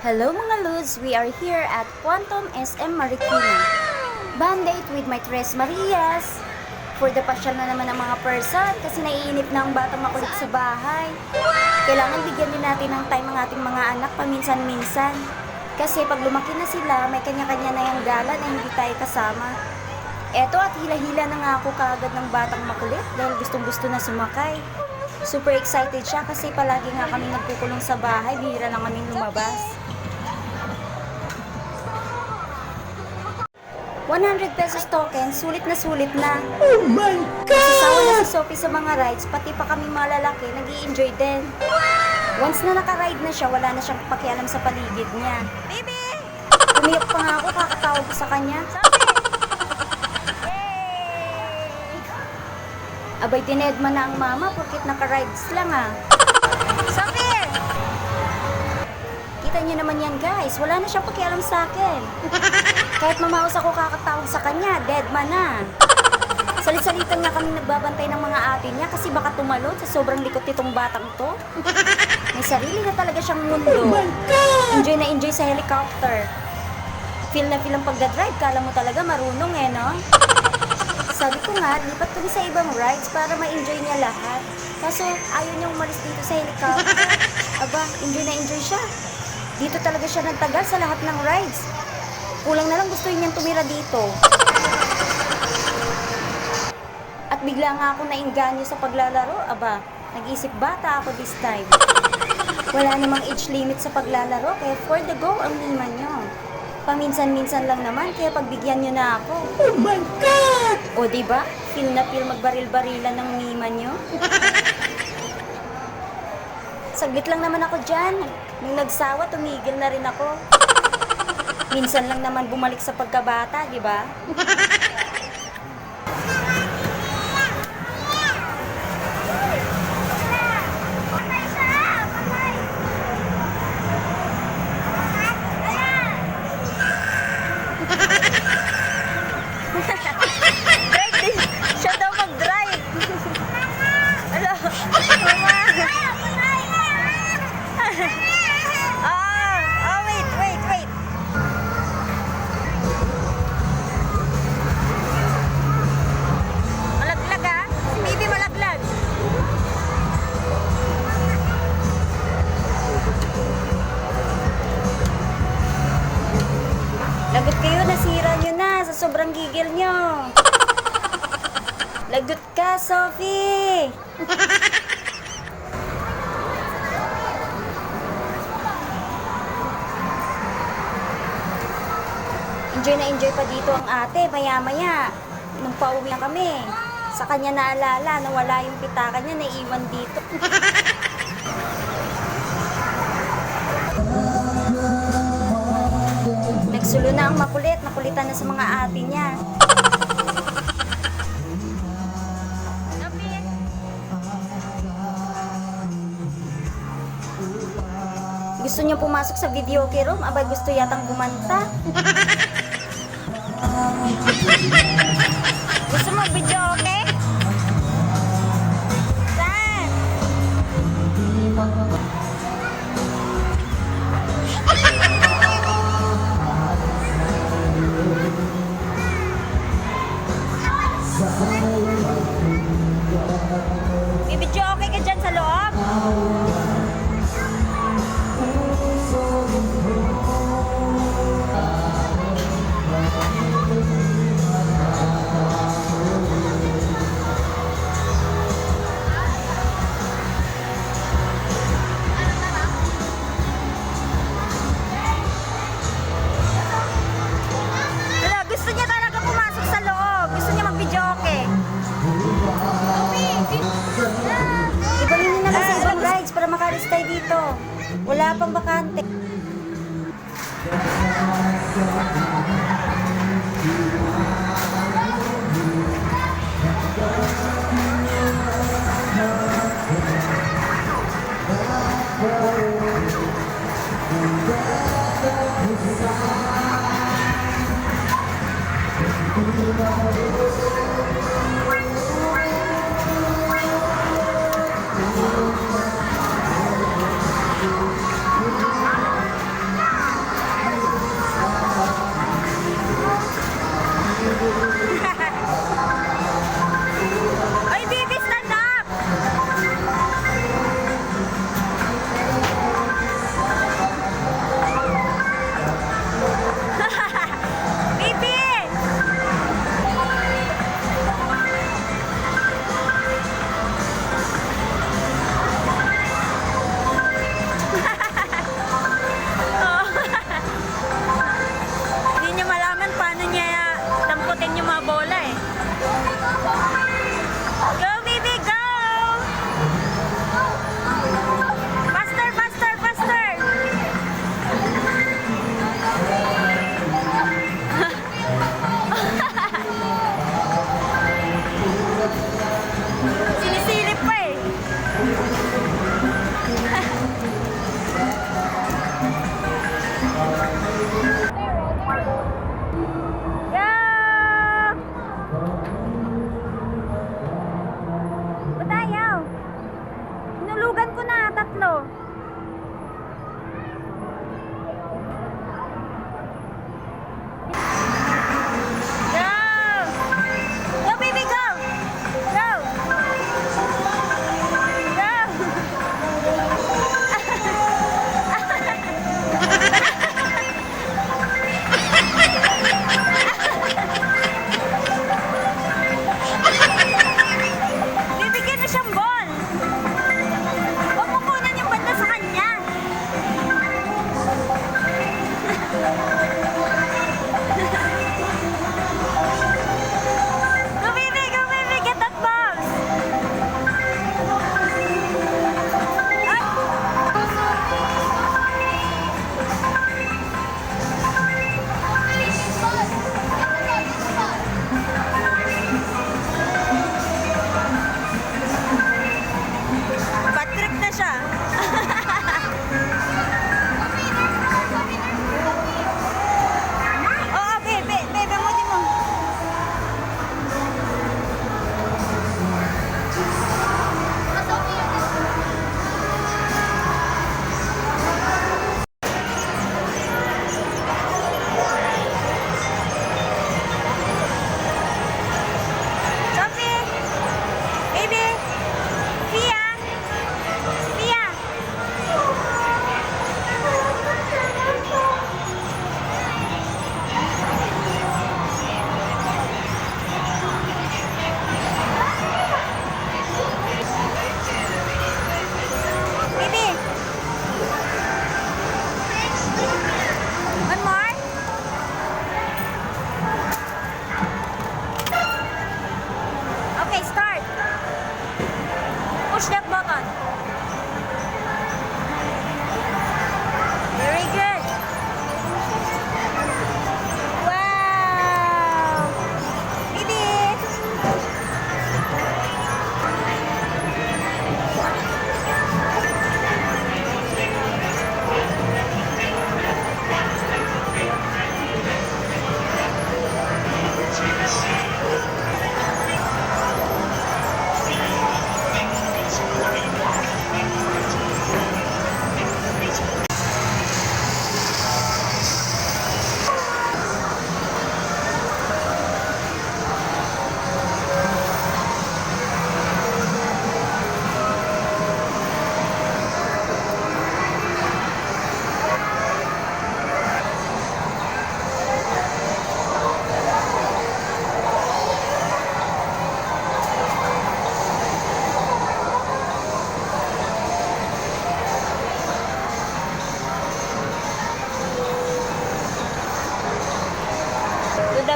Hello mga Lods! We are here at Quantum SM Marikina. Band-aid with my Tres Marias. For the pasyal na naman ng mga person kasi naiinip na ang batang makulit sa bahay. Kailangan bigyan din natin ng time ang ating mga anak paminsan-minsan. Kasi pag lumaki na sila, may kanya-kanya na yung gala na hindi tayo kasama. Eto at hila-hila na nga ako kaagad ng batang makulit dahil gustong-gusto na sumakay. Super excited siya kasi palagi nga kami nagkukulong sa bahay, bihira lang kami lumabas. 100 pesos token, sulit na. Oh my God! Sasawa na si Sophie sa mga rides, pati pa kami mga lalaki, nag-i-enjoy din. Once na naka-ride na siya, wala na siyang pakialam sa paligid niya. Baby! Umiyak pa nga ako, kakatawag ko sa kanya. Abay, dinedma na ang mama, porkit naka-rides lang ah. Sophie! Kita niyo naman yan guys, wala na siyang pakialam sa akin. Kahit mamaos ako kakatawag sa kanya, deadma na. Salit-salitan nga kami nagbabantay ng mga ate niya kasi baka tumalon sa sobrang likot nitong batang to. May sarili na talaga siyang mundo. Oh my God! Enjoy na enjoy sa helicopter. Feel na feel ang pagdadrive, kala mo talaga marunong eh, no? Sabi ko nga, lipat kami sa ibang rides para ma-enjoy niya lahat. Kaso ayaw niyang umalis dito sa helicopter. Aba, enjoy na enjoy siya. Dito talaga siya nagtagal sa lahat ng rides. Kulang na lang gusto niyang tumira dito. At bigla nga ako nainganyo sa paglalaro. Aba, nag-isip bata ako this time. Wala namang age limit sa paglalaro, kaya for the go ang nima nyo. Paminsan-minsan lang naman, kaya pagbigyan nyo na ako. Oh my God! O diba? Feel na feel magbaril-barilan ng nima nyo. Saglit lang naman ako dyan. Nung nagsawa, tumigil na rin ako. Minsan lang naman bumalik sa pagkabata, di ba? Siya daw mag-drive. Hello? Mama! Wait. Malaglag ah. Si baby malaglag. Lagot kayo, nasira nyo na sa sobrang gigil nyo. Lagot ka, Sophie! Enjoy na enjoy pa dito ang ate, maya-maya. Nung pauwi na kami, sa kanya naalala na wala yung pitaka niya, naiwan dito. Nagsulo na ang makulit, nakulitan na sa mga ate niya. Sophie! Gusto niyo pumasok sa video room? Abay, gusto yatang gumanta. Gusto mo video, okay? Saan? Bibidyo okay ka dyan sa loob? Wala, gusto niya talaga pumasok sa loob. Gusto niya mag-video okay. Ibanin niyo na lang sa ibang rides para makalis tayo dito. Wala pang bakante.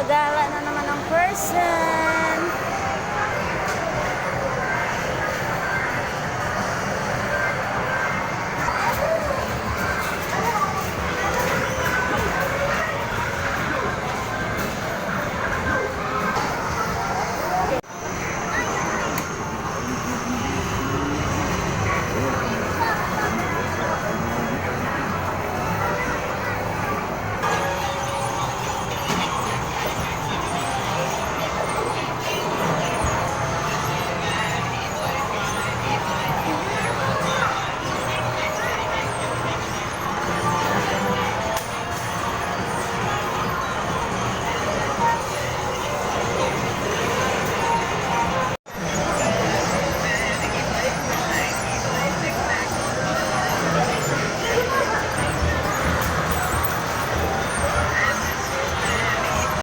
Gagala na naman ang person.